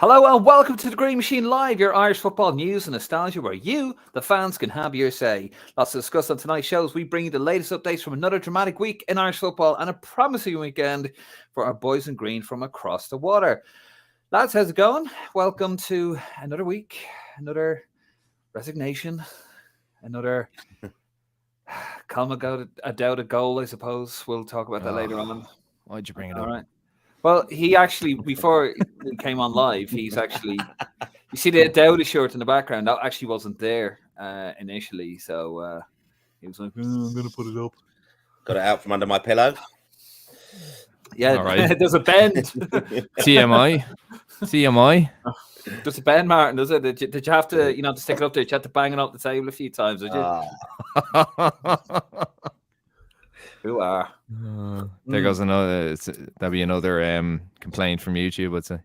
Hello and welcome to the Green Machine Live, your Irish football news and nostalgia where you, the fans, can have your say. Lots to discuss on tonight's shows. We bring you the latest updates from another dramatic week in Irish football and a promising weekend for our boys in green from across the water. Lads, how's it going? Welcome to another week, another resignation, another Calma a doubt a goal, I suppose. We'll talk about that later on. Why'd you bring it All up? right. Well, he actually, before he came on live, he's actually, you see the Dowdy shirt in the background, that actually wasn't there initially. So he was like, I'm going to put it up. Got it out from under my pillow. Yeah, All right. There's a bend. TMI. There's a bend, Martin, does it? Did you have to, to stick it up there? Did you have to bang it up the table a few times, did you? Who are? There goes another. That'd be another complaint from YouTube, I'd say.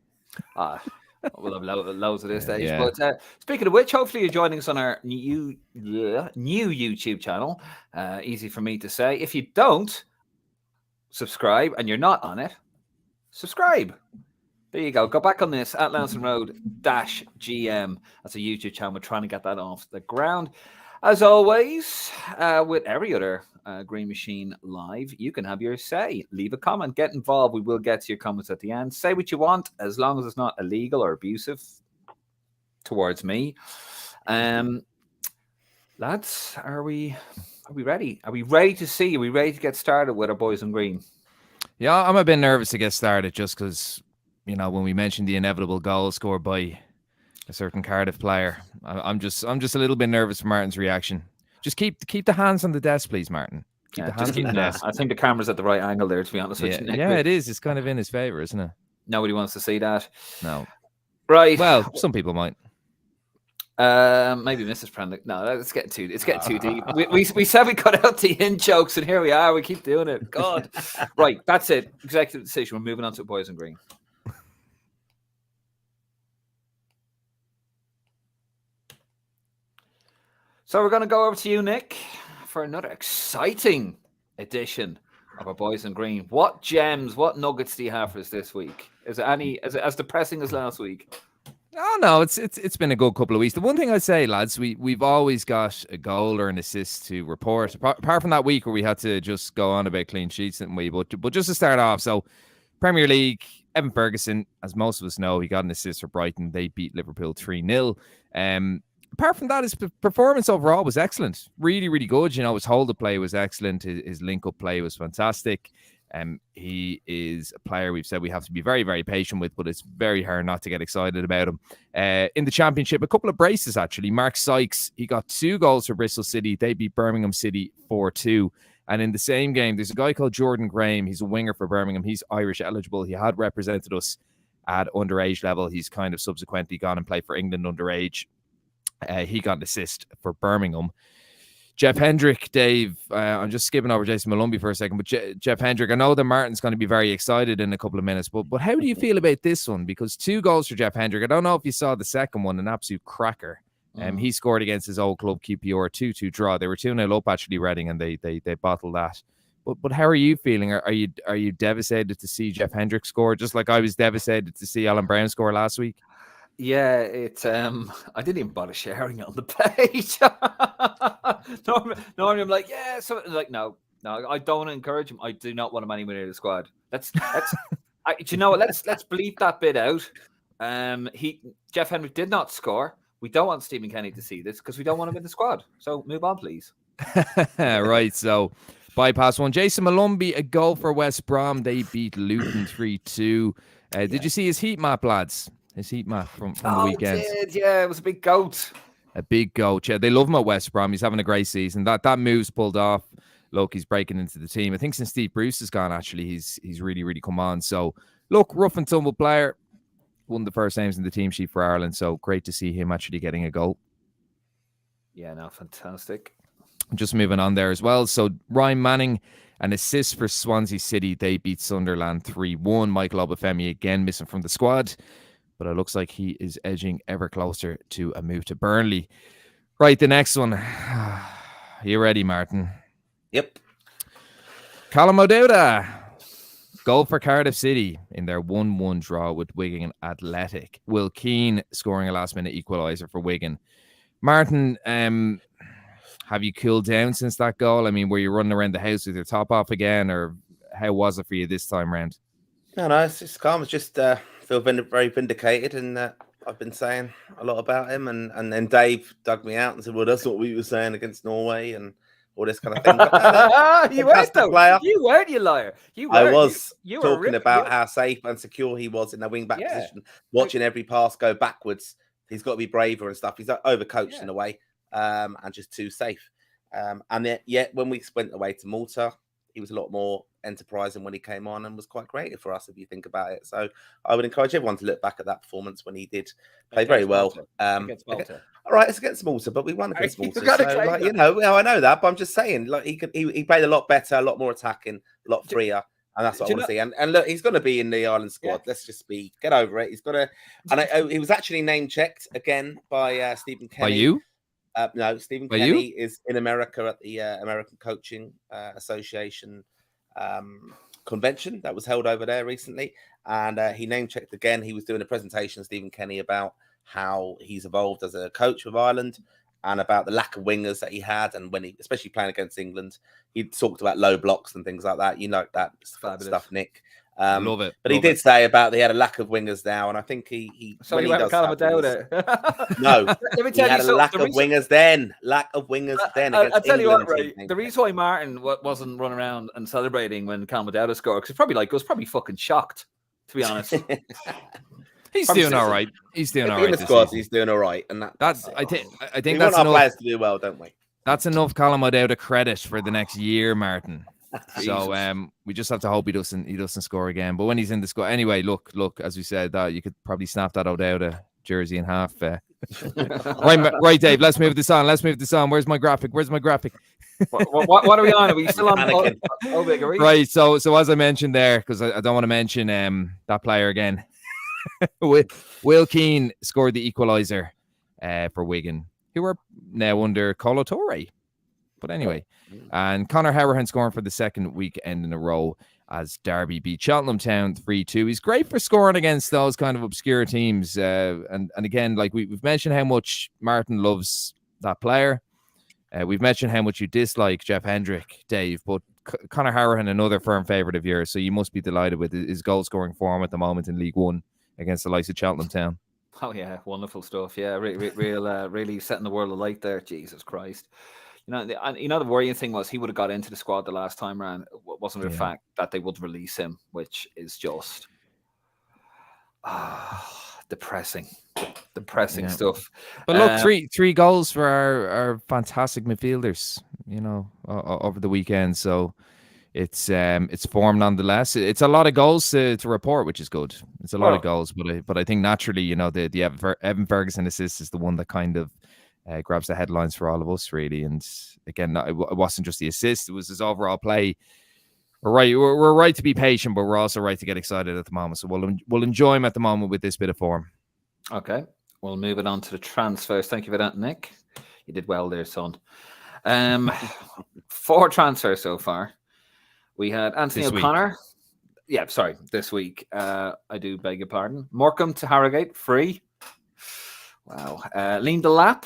We'll have loads of this stage. Yeah. But speaking of which, hopefully you're joining us on our new YouTube channel. Easy for me to say. If you don't subscribe and you're not on it, subscribe. There you go. Go back on this at Lansing Road -GM. That's a YouTube channel. We're trying to get that off the ground. As always, with every other Green Machine Live, you can have your say. Leave a comment. Get involved. We will get to your comments at the end. Say what you want, as long as it's not illegal or abusive towards me. Lads, are we ready? Are we ready to see? Are we ready to get started with our boys in green? Yeah, I'm a bit nervous to get started just because, when we mentioned the inevitable goal scored by a certain Cardiff player, I'm just a little bit nervous for Martin's reaction. Just keep the hands on the desk, please, Martin. Keep the hands on the desk. I think the camera's at the right angle there, to be honest with you, Nick. Yeah, it is. It's kind of in his favor, isn't it? Nobody wants to see that. No. Right. Well, some people might. Maybe Mrs. Prendick. No, it's getting too deep. We said we cut out the in jokes, and here we are. We keep doing it. God. Right, that's it. Executive decision. We're moving on to boys in green. So we're going to go over to you, Nick, for another exciting edition of our Boys in Green. What gems, what nuggets do you have for us this week? Is it as depressing as last week? Oh no, it's been a good couple of weeks. The one thing I'd say, lads, we've always got a goal or an assist to report. Apart from that week where we had to just go on about clean sheets, didn't we? But just to start off, so Premier League, Evan Ferguson, as most of us know, he got an assist for Brighton. They beat Liverpool 3-0. Apart from that, his performance overall was excellent. Really, really good. His hold-up play was excellent. His link-up play was fantastic. He is a player we've said we have to be very, very patient with, but it's very hard not to get excited about him. In the Championship, a couple of braces, actually. Mark Sykes, he got 2 goals for Bristol City. They beat Birmingham City 4-2. And in the same game, there's a guy called Jordan Graham. He's a winger for Birmingham. He's Irish eligible. He had represented us at underage level. He's kind of subsequently gone and played for England underage. He got an assist for Birmingham. Jeff Hendrick, Dave, I'm just skipping over Jason Malumbi for a second, but Jeff Hendrick, I know that Martin's going to be very excited in a couple of minutes, but how do you feel about this one? Because 2 goals for Jeff Hendrick. I don't know if you saw the second one, an absolute cracker. He scored against his old club, QPR, 2-2 draw. They were 2-0 up, actually, Reading, and they bottled that. But how are you feeling? Are you devastated to see Jeff Hendrick score, just like I was devastated to see Alan Brown score last week? Yeah, it's I didn't even bother sharing it on the page. Normally I'm like, yeah, so like no, I don't want to encourage him. I do not want him anywhere near the squad. Do you know what? Let's bleep that bit out. Jeff Hendrick did not score. We don't want Stephen Kenny to see this because we don't want him in the squad. So move on, please. Right, so bypass one. Jason Malumbi, a goal for West Brom. They beat Luton 3-2. Did you see his heat map, lads? His heat map from the weekend. Yeah, it was a big goat. A big goat. Yeah, they love him at West Brom. He's having a great season. That move's pulled off. Look, he's breaking into the team. I think since Steve Bruce has gone, actually, he's really, really come on. So, look, rough and tumble player. One of the first names in the team sheet for Ireland. So, great to see him actually getting a goal. Yeah, no, fantastic. Just moving on there as well. So, Ryan Manning, an assist for Swansea City. They beat Sunderland 3-1. Michael Obafemi again missing from the squad, but it looks like he is edging ever closer to a move to Burnley. Right, the next one. You ready, Martin? Yep. Callum O'Dowda Goal for Cardiff City in their 1-1 draw with Wigan Athletic. Will Keane scoring a last-minute equaliser for Wigan. Martin, have you cooled down since that goal? I mean, were you running around the house with your top off again, or how was it for you this time round? No, it's just calm. It's just feel very vindicated, and I've been saying a lot about him, and then Dave dug me out and said, "Well, that's what we were saying against Norway and all this kind of thing." But no, You weren't, though. Player. You weren't, you liar. You were. I was you talking about how safe and secure he was in the wing back position, watching every pass go backwards. He's got to be braver and stuff. He's overcoached in a way, and just too safe. And yet, when we went away to Malta, he was a lot more enterprising when he came on and was quite creative for us, if you think about it. So I would encourage everyone to look back at that performance when he did play very well. Against Malta. All right, it's against Malta, but we won against Malta. So, I know that, but I'm just saying, like he played a lot better, a lot more attacking, a lot freer. And that's what I want to see. And look, he's going to be in the Ireland squad. Yeah. Let's just get over it. He's got to. And he was actually name checked again by Stephen Kenny. By you? No, Stephen Kenny is in America at the American Coaching Association convention that was held over there recently. And he name checked again. He was doing a presentation, Stephen Kenny, about how he's evolved as a coach of Ireland and about the lack of wingers that he had. And when especially playing against England, he talked about low blocks and things like that. You know that stuff, Nick. Love it. But he did say about they had a lack of wingers now, and I think he so he went Callum wingers, no, let me tell you, had a lack of wingers then. Lack of wingers then. I'll tell you what, right? The reason why Martin wasn't running around and celebrating when Callum O'Dowda scored, because probably was probably fucking shocked, to be honest. He's doing all right. He's doing all right. In the squad, he's doing all right, and that's I think we that's want our players to do well, don't we? That's enough Callum O'Dowda credit for the next year, Martin. So we just have to hope he doesn't score again. But when he's in the squad, anyway, look, as we said, that you could probably snap that O'Dowda jersey in half. Right, Dave. Let's move this on. Where's my graphic? What are we on? Are we still on? Right. So as I mentioned there, because I don't want to mention that player again. Will Keane scored the equaliser for Wigan, who are now under Colo Torre. But anyway, and Conor Hourihane scoring for the second weekend in a row as Derby beat Cheltenham Town 3-2. He's great for scoring against those kind of obscure teams. And again, like we've mentioned how much Martin loves that player. We've mentioned how much you dislike Jeff Hendrick, Dave, but Conor Hourihane, another firm favourite of yours. So you must be delighted with his goal scoring form at the moment in League One against the likes of Cheltenham Town. Oh yeah, wonderful stuff. Yeah, really setting the world alight there. Jesus Christ. The worrying thing was he would have got into the squad the last time around. Wasn't it the fact that they would release him, which is just depressing stuff. But look, three goals for our fantastic midfielders, over the weekend. So it's form nonetheless. It's a lot of goals to report, which is good. It's a lot of goals, but I think naturally, the Evan Ferguson assist is the one that kind of grabs the headlines for all of us, really. And again, it wasn't just the assist; it was his overall play. We're right to be patient, but we're also right to get excited at the moment. So we'll enjoy him at the moment with this bit of form. Okay, we'll move it on to the transfers. Thank you for that, Nick. You did well there, son. 4 transfers so far. We had Anthony O'Connor. Yeah, sorry, this week. I do beg your pardon. Morecambe to Harrogate, free. Wow. Liam Delap.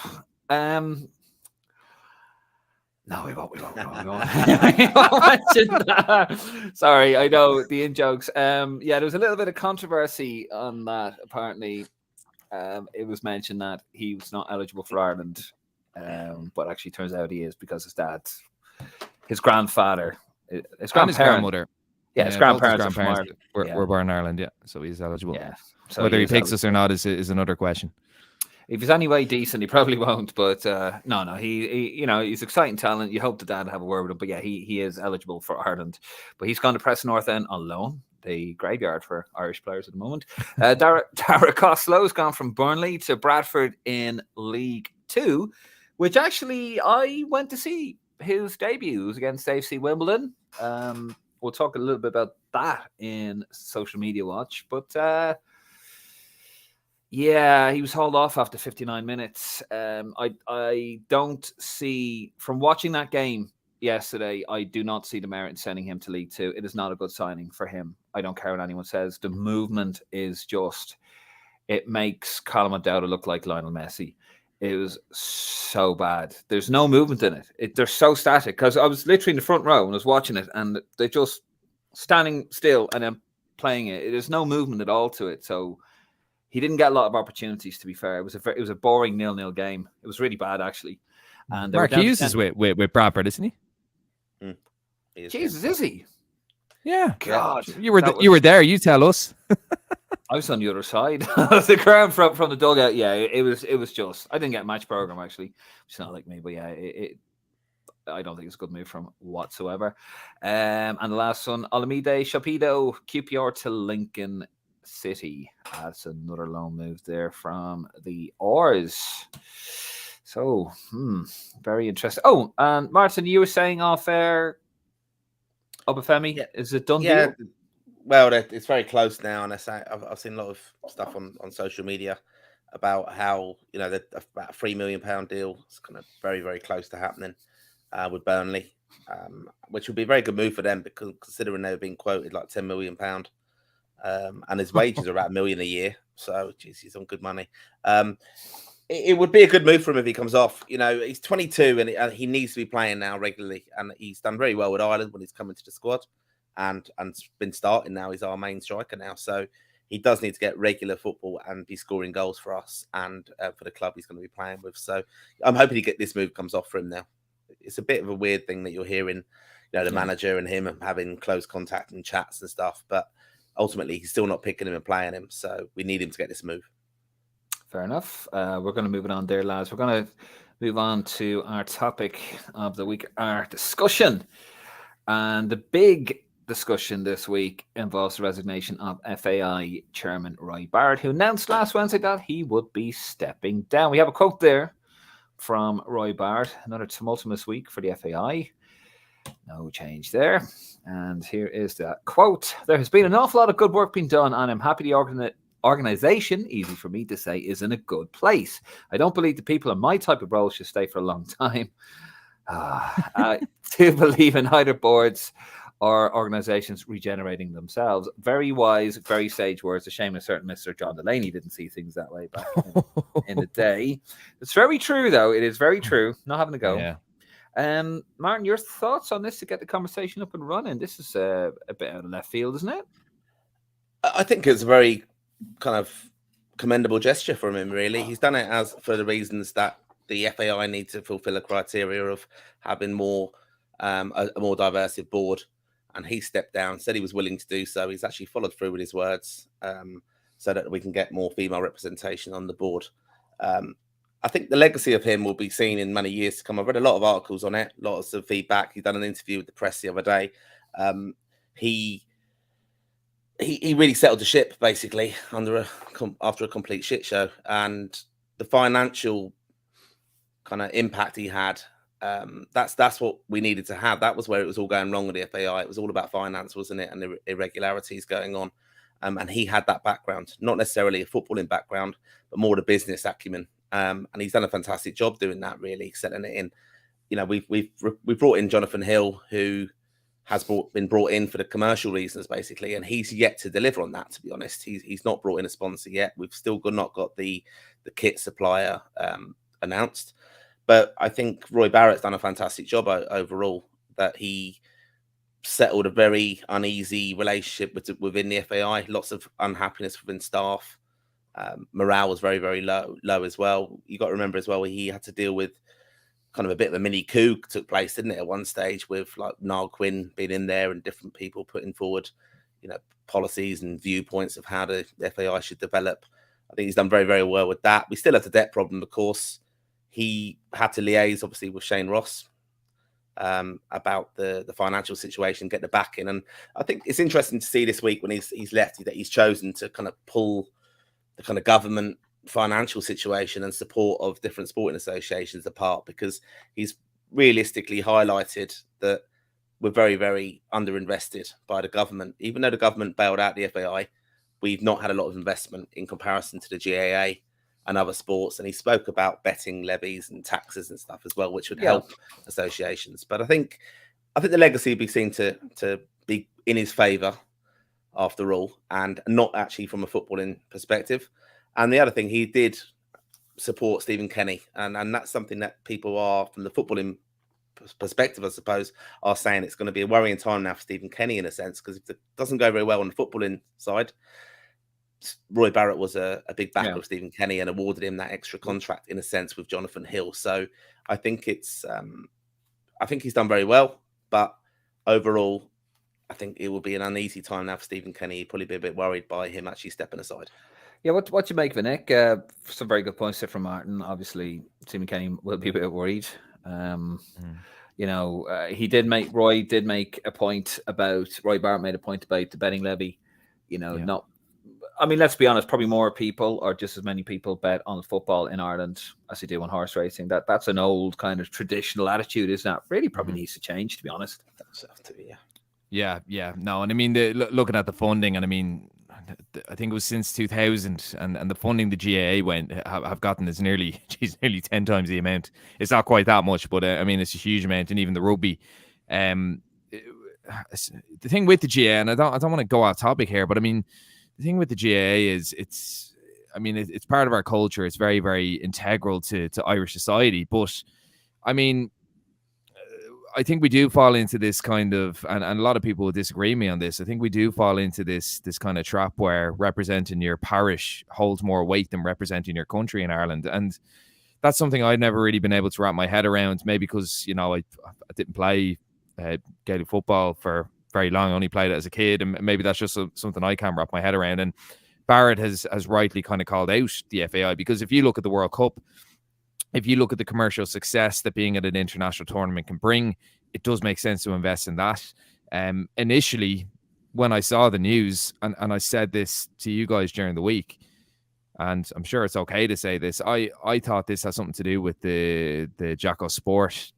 No, we won't. We won't mention that. Sorry, I know the in-jokes. There was a little bit of controversy on that. Apparently, it was mentioned that he was not eligible for Ireland, but actually turns out he is because his grandfather, his grandmother. Yeah, his grandparents were born in Ireland, yeah. So he's eligible. Yeah. So whether he picks us or not is another question. If he's any way decent, he probably won't. But no, he's exciting talent. You hope the dad have a word with him. But yeah, he is eligible for Ireland. But he's gone to Preston North End on loan, the graveyard for Irish players at the moment. Dara Costello's gone from Burnley to Bradford in League 2, which actually I went to see his debuts against AFC Wimbledon. We'll talk a little bit about that in Social Media Watch. But he was hauled off after 59 minutes. I don't see, from watching that game yesterday, I do not see the merit in sending him to League 2. It is not a good signing for him I don't care what anyone says. The movement is just, it makes Colin McDowell look like Lionel Messi. It was so bad. There's no movement in it. They're so static, because I was literally in the front row and I was watching it, and they're just standing still and then playing it. There's no movement at all to it. So he didn't get a lot of opportunities, to be fair. It was a boring 0-0 game. It was really bad, actually. And Mark Hughes is with Bradford, isn't he? Jesus, is he? Yeah. God. You were there. You tell us. I was on the other side of the ground from the dugout. Yeah, it was just, I didn't get a match program, actually. It's not like me, but yeah, I don't think it's a good move from whatsoever. And the last one, Olamide Shapido, QPR to Lincoln City. That's another loan move there from the Oars. So, very interesting. Oh, and Martin, you were saying off air, Obafemi, is it done deal? Well, it's very close now, and I've seen a lot of stuff on social media about how, you know, about a £3 million deal is kind of very, very close to happening with Burnley, which would be a very good move for them, because considering they were being quoted like £10 million, and his wages are about £1 million a year, so geez, he's on good money. It would be a good move for him if he comes off. You know, he's 22 and he needs to be playing now regularly, and he's done very well with Ireland when he's come into the squad. And been starting now. He's our main striker now, so he does need to get regular football and be scoring goals for us and for the club he's going to be playing with. So I'm hoping this move comes off for him now. It's a bit of a weird thing that you're hearing, you know, the manager and him having close contact and chats and stuff, but ultimately he's still not picking him and playing him. So we need him to get this move. Fair enough. We're going to move it on there, lads. We're going to move on to our topic of the week, our discussion, and the big discussion this week involves the resignation of FAI chairman Roy Barrett, who announced last Wednesday that he would be stepping down. We have a quote there from Roy Barrett. Another tumultuous week for the FAI. No change there. And here is that quote. There has been an awful lot of good work being done, and I'm happy the organization, easy for me to say, is in a good place. I don't believe the people in my type of role should stay for a long time. I do believe in either boards or organizations regenerating themselves. Very wise, very sage words. A shame a certain Mr. John Delaney didn't see things that way back in the day. It's very true, though. It is very true. Not having to go. Yeah. Martin, your thoughts on this to get the conversation up and running? This is a bit out of left field, isn't it? I think it's a very kind of commendable gesture from him, really. He's done it for the reasons that the FAI need to fulfill a criteria of having a more diverse board. And he stepped down, said he was willing to do so. He's actually followed through with his words, so that we can get more female representation on the board. I think the legacy of him will be seen in many years to come. I've read a lot of articles on it, lots of feedback. He's done an interview with the press the other day. He really settled the ship, basically, after a complete shit show. And the financial kind of impact he had, that's what we needed to have. That was where it was all going wrong with the FAI. It was all about finance, wasn't it? And the irregularities going on. And he had that background, not necessarily a footballing background, but more the business acumen. And he's done a fantastic job doing that, really, setting it in. You know, we've brought in Jonathan Hill, who has been brought in for the commercial reasons, basically, and he's yet to deliver on that, to be honest. He's not brought in a sponsor yet. We've still not got the kit supplier announced. But I think Roy Barrett's done a fantastic job overall, that he settled a very uneasy relationship within the FAI, lots of unhappiness within staff. Morale was very, very low as well. You got to remember as well, he had to deal with kind of a bit of a mini coup took place, didn't it, at one stage, with like Niall Quinn being in there and different people putting forward, you know, policies and viewpoints of how the FAI should develop. I think he's done very, very well with that. We still have the debt problem, of course. He had to liaise, obviously, with Shane Ross about the financial situation, get the backing. And I think it's interesting to see this week when he's left that he's chosen to kind of pull the kind of government financial situation and support of different sporting associations apart, because he's realistically highlighted that we're very, very underinvested by the government. Even though the government bailed out the FAI, we've not had a lot of investment in comparison to the GAA and other sports. And he spoke about betting levies and taxes and stuff as well, which would help associations. But I think the legacy will be seen to be in his favour. after all, and not actually from a footballing perspective. And the other thing, he did support Stephen Kenny, and that's something that people are, from the footballing perspective, I suppose, are saying it's going to be a worrying time now for Stephen Kenny, in a sense, because if it doesn't go very well on the footballing side, Roy Barrett was a big backer of Stephen Kenny and awarded him that extra contract, in a sense, with Jonathan Hill. So I think it's I think he's done very well, but overall, I think it will be an uneasy time now for Stephen Kenny. He'd probably be a bit worried by him actually stepping aside. Yeah, what you make of it, Nick? Some very good points there from Martin. Obviously, Stephen Kenny will be a bit worried. You know, Roy did make a point about, Roy Barrett made a point about the betting levy. You know, I mean, let's be honest, probably more people, or just as many people, bet on football in Ireland as they do on horse racing. That's an old kind of traditional attitude, isn't it? Really probably needs to change, to be honest. Yeah. No, and I mean, looking at the funding, and I mean, I think it was since 2000, and the funding the GAA have gotten is nearly 10 times the amount. It's not quite that much, but I mean, it's a huge amount, and even the rugby. The thing with the GAA, and I don't want to go off topic here, but I mean, the thing with the GAA is it's part of our culture. It's very, very integral to Irish society. But I mean, I think we do fall into this kind of, and a lot of people will disagree with me on this. I think we do fall into this kind of trap where representing your parish holds more weight than representing your country in Ireland. And that's something I've never really been able to wrap my head around, maybe because, you know, I didn't play Gaelic football for very long. I only played it as a kid, and maybe that's just something I can't wrap my head around. And Barrett has rightly kind of called out the FAI, because if you look at the World Cup, if you look at the commercial success that being at an international tournament can bring, it does make sense to invest in that. Initially, when I saw the news, and I said this to you guys during the week, and I'm sure it's okay to say this, I thought this has something to do with the Jacko Sport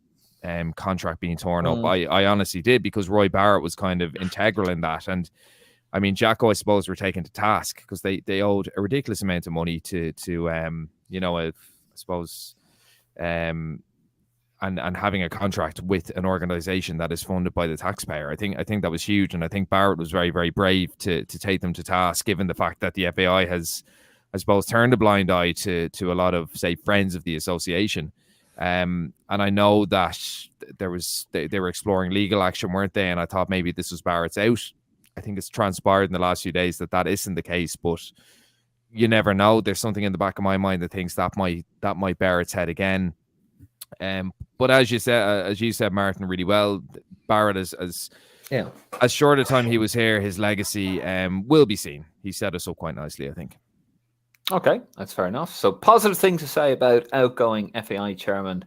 contract being torn up. I honestly did, because Roy Barrett was kind of integral in that. And I mean, Jacko, I suppose, were taken to task because they owed a ridiculous amount of money to you know, I suppose, and having a contract with an organization that is funded by the taxpayer. I think that was huge, and I think Barrett was very, very brave to take them to task, given the fact that the FAI has, I suppose, turned a blind eye to a lot of, say, friends of the association. And I know that they were exploring legal action, weren't they? And I thought maybe this was Barrett's out. I think it's transpired in the last few days that isn't the case, but you never know. There's something in the back of my mind that thinks that might bear its head again. But as you said, Martin, really well, Barrett as short a time he was here, his legacy will be seen. He set us up quite nicely, I think. Okay, that's fair enough. So positive thing to say about outgoing FAI chairman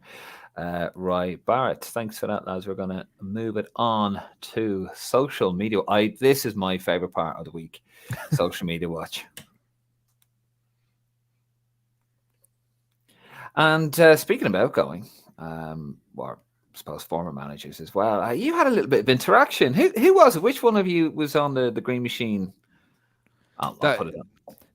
Roy Barrett. Thanks for that, lads. We're going to move it on to social media. This is my favorite part of the week, social media watch. And speaking of outgoing, or I suppose former managers as well, you had a little bit of interaction. Who was it? Which one of you was on the Green Machine? I'll put it on.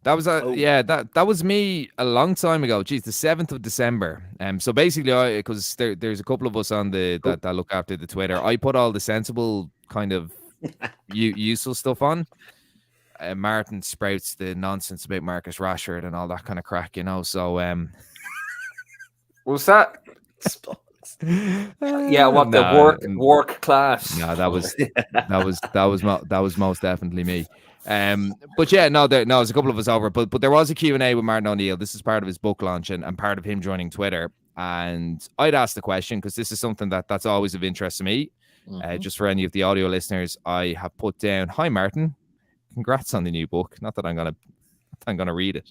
That was that was me a long time ago. Geez, the 7th of December. So basically, because there's a couple of us on that look after the Twitter. I put all the sensible kind of useful stuff on. Martin sprouts the nonsense about Marcus Rashford and all that kind of crack, you know. So was that? Yeah, what the work class? No, that was most definitely me. But yeah, there's a couple of us over, but there was a Q&A with Martin O'Neill. This is part of his book launch and part of him joining Twitter. And I'd asked the question, because this is something that's always of interest to me. Just for any of the audio listeners, I have put down, "Hi Martin, congrats on the new book." Not that I'm gonna read it.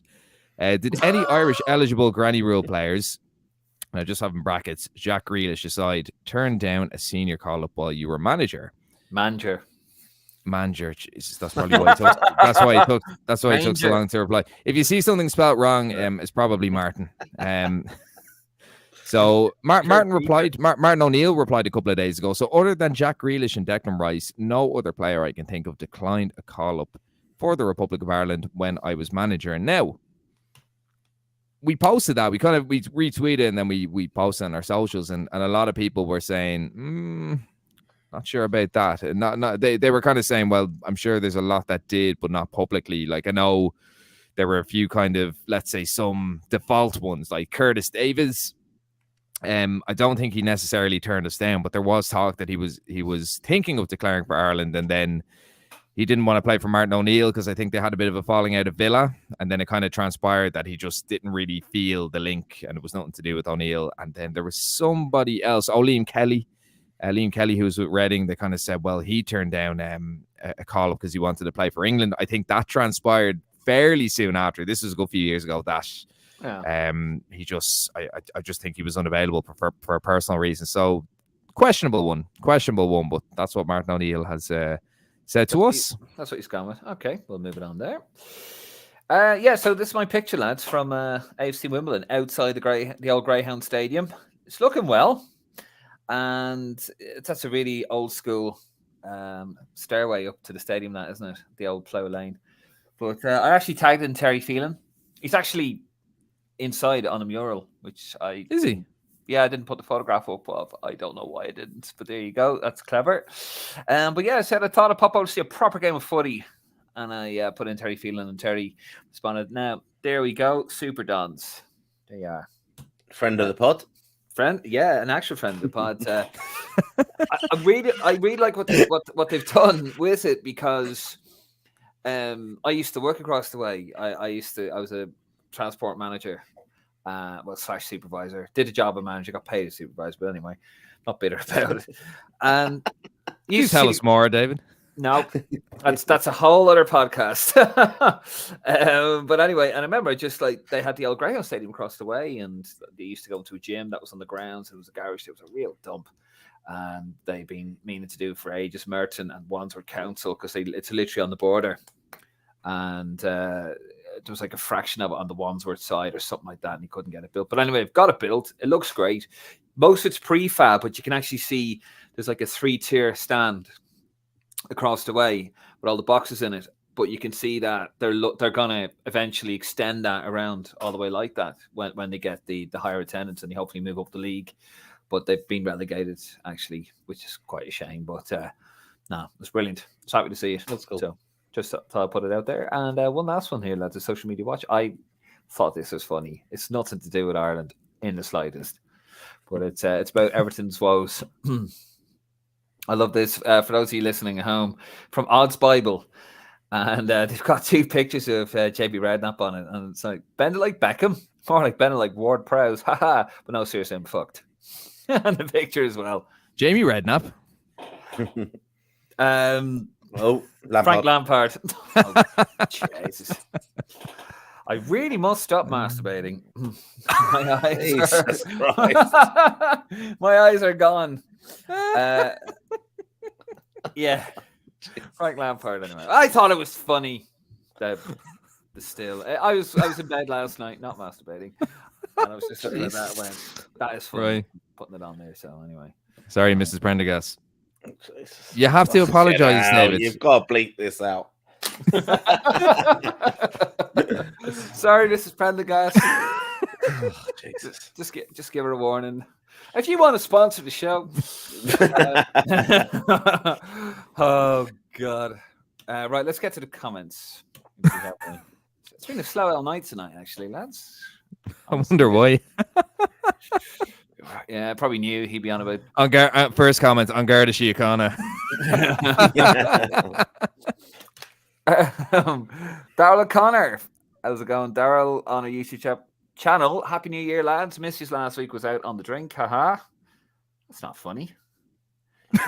Did any Irish eligible Granny Rule players, and I just have in brackets, Jack Grealish aside, turn down a senior call-up while you were manager? Manager, Jesus, that's probably why it took so long to reply. If you see something spelled wrong, it's probably Martin. So Martin O'Neill replied a couple of days ago. So other than Jack Grealish and Declan Rice, no other player I can think of declined a call-up for the Republic of Ireland when I was manager. And now, we posted that. We retweeted and then we posted on our socials, and a lot of people were saying, Not sure about that. And they were kind of saying, well, I'm sure there's a lot that did, but not publicly. Like, I know there were a few kind of, let's say, some default ones, like Curtis Davies. I don't think he necessarily turned us down, but there was talk that he was thinking of declaring for Ireland, and then he didn't want to play for Martin O'Neill because I think they had a bit of a falling out of Villa, and then it kind of transpired that he just didn't really feel the link, and it was nothing to do with O'Neill. And then there was somebody else, Liam Kelly, who was with Reading. They kind of said, well, he turned down a call up because he wanted to play for England. I think that transpired fairly soon after. This was a good few years ago. That he just, I just think he was unavailable for personal reasons. So questionable one, but that's what Martin O'Neill has said to us. That's what he's gone with. Okay, we'll move it on there. So this is my picture, lads, from AFC Wimbledon outside the old Greyhound Stadium. It's looking well, and that's a really old school stairway up to the stadium, that isn't it? The old plough lane. But I actually tagged in Terry Phelan. He's actually inside on a mural, which is he? Yeah, I didn't put the photograph up of. I don't know why I didn't, but there you go. That's clever. But yeah, I said I thought I'd pop out to see a proper game of footy, and I put in Terry Phelan, and Terry responded. Now there we go, Super Dons. There you are. Friend of the pod. An actual friend of the pod. I really like what they've done with it, because I used to work across the way. I was a transport manager, / supervisor. Did a job of manager, got paid as supervisor, but anyway, not bitter about it. And you tell us more, David. No, that's a whole other podcast. But anyway, and I remember just like they had the old Greyhound Stadium across the way, and they used to go into a gym that was on the grounds. It was a garage. It was a real dump. And they've been meaning to do for ages, Merton and Wandsworth Council, because it's literally on the border. And there was like a fraction of it on the Wandsworth side or something like that, and he couldn't get it built. But anyway, I've got it built. It looks great. Most of it's prefab, but you can actually see there's like a 3-tier stand across the way with all the boxes in it. But you can see that they're gonna eventually extend that around all the way like that when they get the higher attendance, and they hopefully move up the league. But they've been relegated, actually, which is quite a shame. But no, it's brilliant. It's happy to see it. That's cool. So just thought I'd put it out there. And one last one here, lads, a social media watch. I thought this was funny. It's nothing to do with Ireland in the slightest. But it's about Everton's woes. I love this. For those of you listening at home, from Odds Bible. And they've got 2 pictures of JB Redknapp on it. And it's like, bend it like Beckham. More like bend it like Ward Prowse. Haha. But no, seriously, I'm fucked. And the picture as well. Jamie Redknapp. Frank Lampard. Oh, Jesus. I really must stop masturbating. My eyes are gone. Yeah. Frank Lampard anyway. I thought it was funny. The still. I was in bed last night, not masturbating. And I was just looking at that when that is funny. Right. Putting it on there. So anyway. Sorry, Mrs. Prendergast. You have to apologize, David. You've got to bleep this out. Sorry, Mrs. Prendergast. Oh, Jesus. Just give her a warning. If you want to sponsor the show. Oh God. Right, let's get to the comments. It's been a slow all night tonight, actually, lads. I wonder why. Yeah, I probably knew he'd be on about. First comment on Garda Síochána. Daryl O'Connor. How's it going? Daryl on a YouTube channel. Happy New Year, lads. Missed you last week. Was out on the drink. Haha. That's not funny.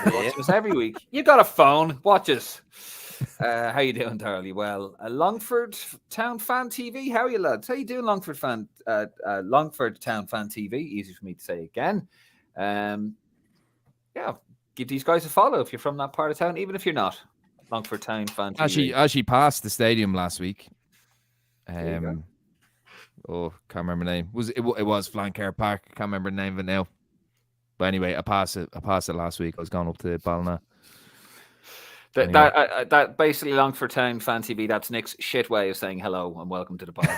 Watch us every week. You got a phone. Watch us. How you doing, Daryl? You well? Longford Town Fan TV. How are you, lads? How you doing, Longford Town Fan TV? Easy for me to say again. Yeah, give these guys a follow if you're from that part of town, even if you're not. Longford Town Fan TV. Actually passed the stadium last week. Can't remember the name. It was Flanker Park. Can't remember the name of it now. But anyway, I passed it last week. I was going up to Ballina. That basically Longford Town Fan TV. That's Nick's shit way of saying hello and welcome to the pod.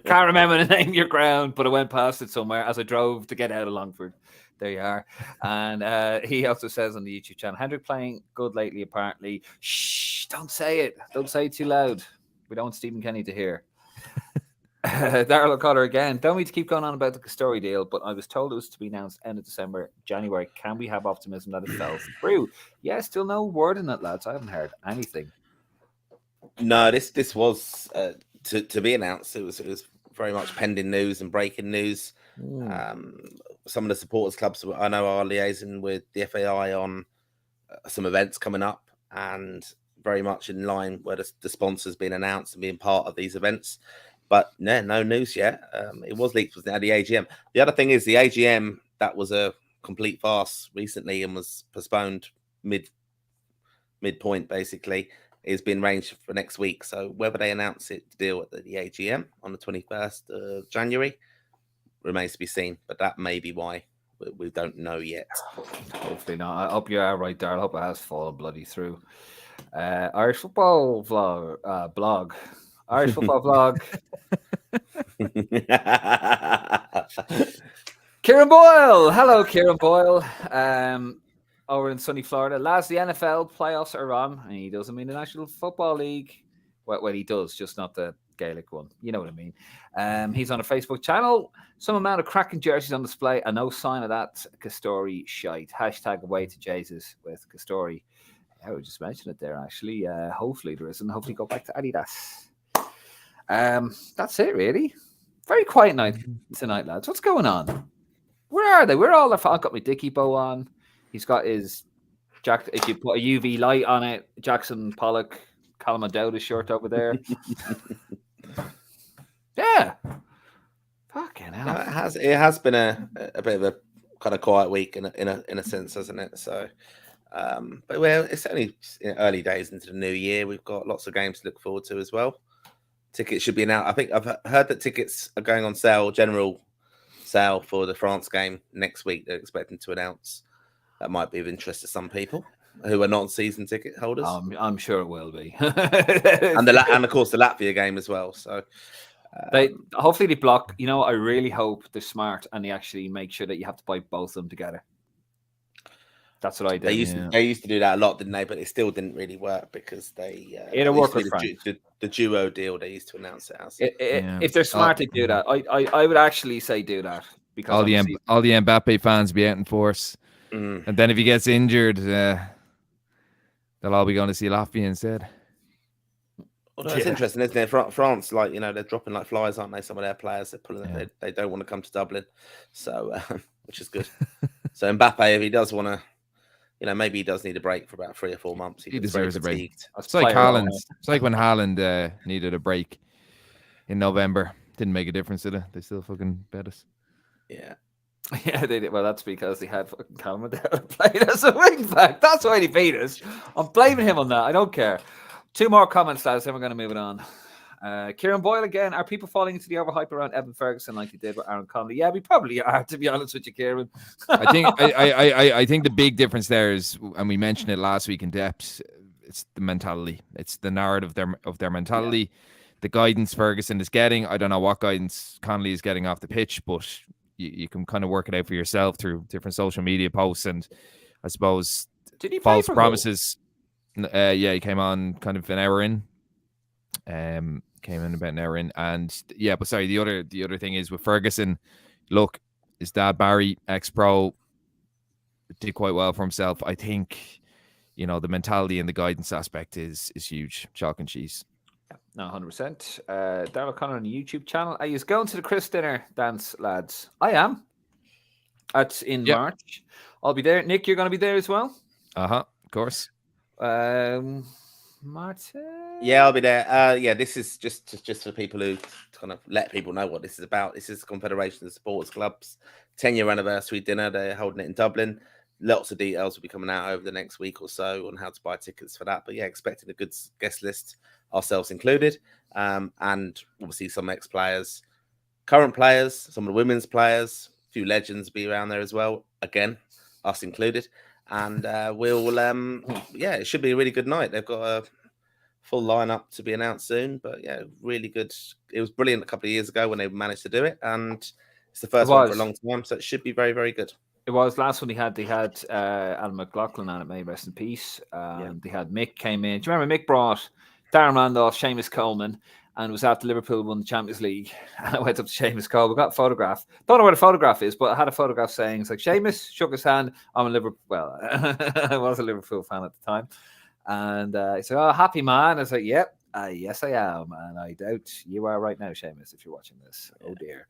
Can't remember the name of your ground, but I went past it somewhere as I drove to get out of Longford. There you are. And he also says on the YouTube channel, Hendrick playing good lately, apparently. Shh, don't say it. Don't say it too loud. We don't want Stephen Kenny to hear. Darrell O'Connor again. Don't need to keep going on about the Castori deal, but I was told it was to be announced end of December, January. Can we have optimism that it fell through? Yeah, still no word in it, lads. I haven't heard anything. No, this was to be announced. It was very much pending news and breaking news. Some of the supporters clubs I know are liaising with the FAI on some events coming up, and very much in line where the sponsors being announced and being part of these events. But no news yet. It was leaked at the AGM. The other thing is the AGM, that was a complete farce recently and was postponed midpoint basically. Is being arranged for next week. So whether they announce it to deal at the AGM on the 21st of January remains to be seen. But that may be why we don't know yet. Hopefully not. I hope you are right, Darrell. I hope it has fallen bloody through. Irish football blog. Irish football blog. Kieran Boyle. Hello, Kieran Boyle. Over in sunny Florida. Lads, the NFL playoffs are on, and he doesn't mean the National Football League. Well, he does, just not the Gaelic one. You know what I mean. He's on a Facebook channel. Some amount of cracking jerseys on display, and no sign of that Castori shite. Hashtag away to Jesus with Castori. I would just mention it there, actually. Hopefully there isn't. Hopefully go back to Adidas. That's it, really. Very quiet night tonight, lads. What's going on? Where are they? Where are all the... I've got my Dickie bow on. He's got his Jack. If you put a UV light on it, Jackson Pollock, Callum O'Dowd shirt over there. Yeah. Fucking hell. No, it has been a bit of a kind of quiet week in a sense, hasn't it? So, but well, it's only early days into the new year. We've got lots of games to look forward to as well. Tickets should be out. I think I've heard that tickets are going on sale, general sale for the France game next week. They're expecting to announce. That might be of interest to some people who are not season ticket holders. I'm sure it will be. and of course the Latvia game as well. So hopefully they block. You know, I really hope they're smart and they actually make sure that you have to buy both of them together. That's what I did. They used to do that a lot, didn't they? But it still didn't really work because they work with the duo deal they used to announce it as. If they're smart, they do that. I would actually say do that because all the Mbappe fans be out in force. And then if he gets injured, they'll all be going to see Latvia instead. Although it's interesting, isn't it? France, like, they're dropping like flies, aren't they? Some of their players, they're pulling. They don't want to come to Dublin, so which is good. So Mbappe, if he does want to, maybe he does need a break for about 3 or 4 months. He deserves a break. It's like Haaland. It's like when Haaland needed a break in November. Didn't make a difference, did it? They still fucking bet us. Yeah. Yeah, they did. Well, that's because they had fucking Callum O'Dowd playing as a wing back. That's why they beat us. I'm blaming him on that. I don't care. 2 more comments, lads, then we're going to move it on. Kieran Boyle again. Are people falling into the overhype around Evan Ferguson like they did with Aaron Connolly? Yeah, we probably are, to be honest with you, Kieran. I think the big difference there is, and we mentioned it last week in depth, it's the mentality. It's the narrative of their mentality. Yeah. The guidance Ferguson is getting. I don't know what guidance Connolly is getting off the pitch, but you can kind of work it out for yourself through different social media posts and I suppose false promises. Yeah, he came on kind of an hour in. Came in about an hour in, and yeah, but sorry, the other thing is with Ferguson. Look, his dad Barry, ex-pro, did quite well for himself. I think, the mentality and the guidance aspect is huge. Chalk and cheese. No, 100%. Darrell O'Connor on the YouTube channel. Are you going to the Chris dinner dance, lads? I am. That's in March. I'll be there. Nick, you're going to be there as well? Of course. Martin? Yeah, I'll be there. This is just for people who kind of let people know what this is about. This is the Confederation of Supporters Clubs 10-year anniversary dinner. They're holding it in Dublin. Lots of details will be coming out over the next week or so on how to buy tickets for that. But yeah, expecting a good guest list, ourselves included, and obviously some ex-players, current players, some of the women's players, a few legends be around there as well. Again, us included. And it should be a really good night. They've got a full lineup to be announced soon, but yeah, really good. It was brilliant a couple of years ago when they managed to do it, and it's the first one for a long time, so it should be very, very good. It was last one they had Alan McLaughlin on it, may rest in peace. They had Mick came in. Do you remember Mick brought Darren Randolph, Seamus Coleman, and it was after Liverpool won the Champions League. And I went up to Seamus Coleman, got a photograph. Don't know where the photograph is, but I had a photograph saying, it's like, Seamus shook his hand. I'm a Liverpool, well, I was a Liverpool fan at the time. And he said, oh, happy man. I was like, yep, yes, I am. And I doubt you are right now, Seamus, if you're watching this. Oh, dear.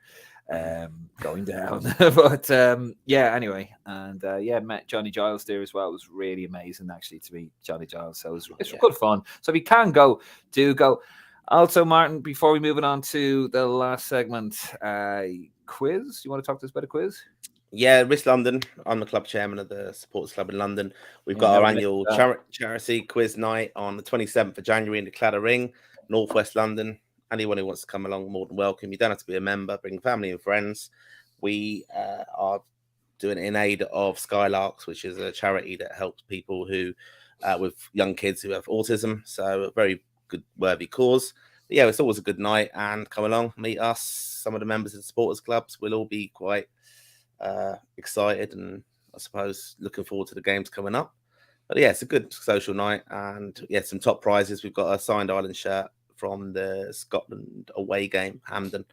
Going down. But yeah, anyway. And met Johnny Giles there as well. It was really amazing, actually, to meet Johnny Giles. So it's good fun. So if you can go, do go. Also, Martin, before we move on to the last segment, quiz. You want to talk to us about a quiz? Yeah, Risk London. I'm the club chairman of the Supporters Club in London. We've got our annual charity quiz night on the 27th of January in the Cladder Ring, Northwest London. Anyone who wants to come along, more than welcome. You don't have to be a member. Bring family and friends. We are doing it in aid of Skylarks, which is a charity that helps people who with young kids who have autism. So a very good, worthy cause. But yeah, it's always a good night. And come along, meet us. Some of the members of the supporters clubs will all be quite excited and I suppose looking forward to the games coming up. But yeah, it's a good social night. And yeah, some top prizes. We've got a signed Ireland shirt from the Scotland away game, Hampden,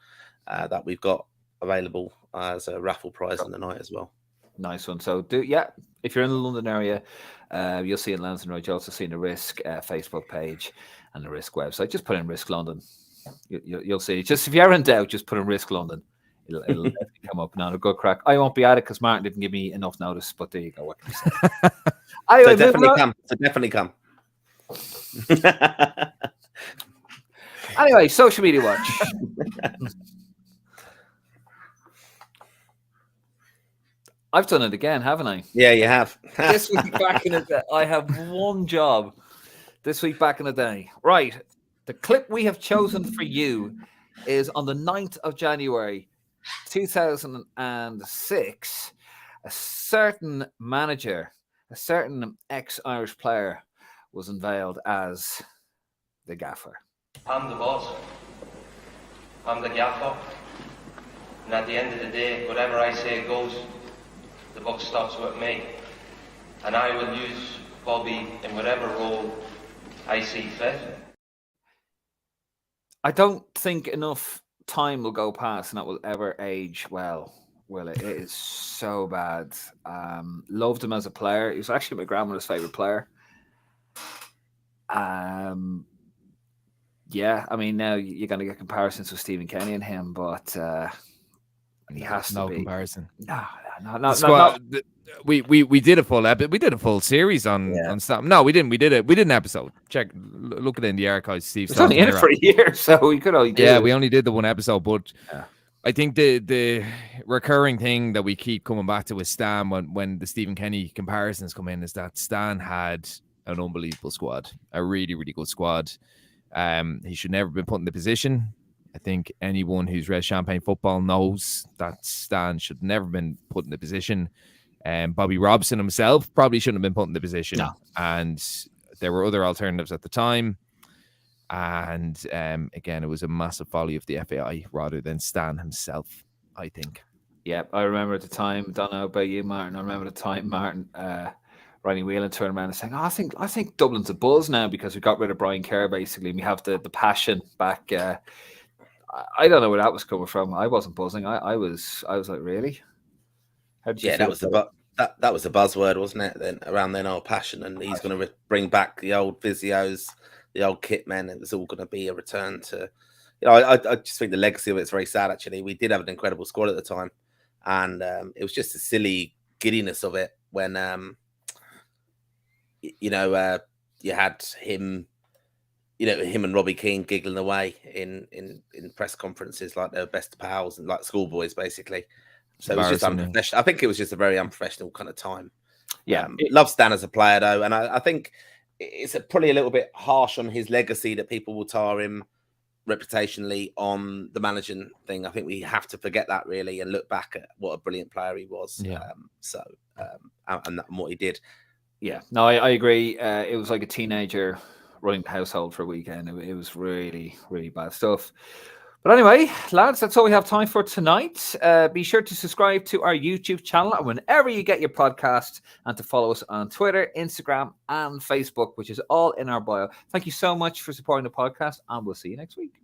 that we've got available as a raffle prize on the night as well. Nice one. So if you're in the London area, you'll see it in Lansdowne Road. You'll also see in the Risk Facebook page and the Risk website. Just put in Risk London. You'll see. Just if you're in doubt, just put in Risk London. It'll come up now. A good crack. I won't be at it because Martin didn't give me enough notice. But there you go. What can I say? So definitely come. So definitely come. Anyway, social media watch. I've done it again, haven't I? Yeah, you have. This week back in the day, I have one job. This week back in the day. Right. The clip we have chosen for you is on the 9th of January, 2006. A certain manager, a certain ex-Irish player was unveiled as the gaffer. I'm the boss. I'm the gaffer. And at the end of the day, whatever I say goes. The buck stops with me. And I will use Bobby in whatever role I see fit. I don't think enough time will go past and that will ever age well. Will it? It is so bad. Loved him as a player. He was actually my grandmother's favourite player. Yeah, I mean, now you're going to get comparisons with Stephen Kenny and him, but he has to be. No comparison. No. We did a full we did a full series on stuff. No, we didn't. We did an episode. Look at it in the archives, Steve. It's only in it for a year, so we could only do it. We only did the one episode, but I think the recurring thing that we keep coming back to with Stan when the Stephen Kenny comparisons come in is that Stan had an unbelievable squad, a really, really good squad. He should never have been put in the position. I think anyone who's read Champagne football knows that Stan should never have been put in the position. Bobby Robson himself probably shouldn't have been put in the position. No. And there were other alternatives at the time. And again, it was a massive folly of the FAI rather than Stan himself, I think. Yeah, I remember at the time, don't know about you, Martin. I remember the time Martin Ronnie Whelan turned around and saying, I think Dublin's a buzz now because we got rid of Brian Kerr basically. And we have the passion back. I don't know where that was coming from. I wasn't buzzing. I was like, really? How did you feel? That was the buzzword, wasn't it? Then around then, our passion, and he's going to bring back the old physios, the old kit men. It was all going to be a return to, I just think the legacy of it's very sad. Actually, we did have an incredible squad at the time, and it was just a silly giddiness of it when, you had him. Him and Robbie Keane giggling away in press conferences like they were best pals and like schoolboys, basically. So it was just unprofessional. I think it was just a very unprofessional kind of time. Yeah. Love Stan as a player, though. And I think it's probably a little bit harsh on his legacy that people will tar him reputationally on the managing thing. I think we have to forget that, really, and look back at what a brilliant player he was. Yeah. And what he did. Yeah. No, I agree. It was like a teenager running the household for a weekend. It was really, really bad stuff. But anyway, lads, that's all we have time for tonight. Be sure to subscribe to our YouTube channel whenever you get your podcast, and to follow us on Twitter, Instagram, and Facebook, which is all in our bio. Thank you so much for supporting the podcast, and we'll see you next week.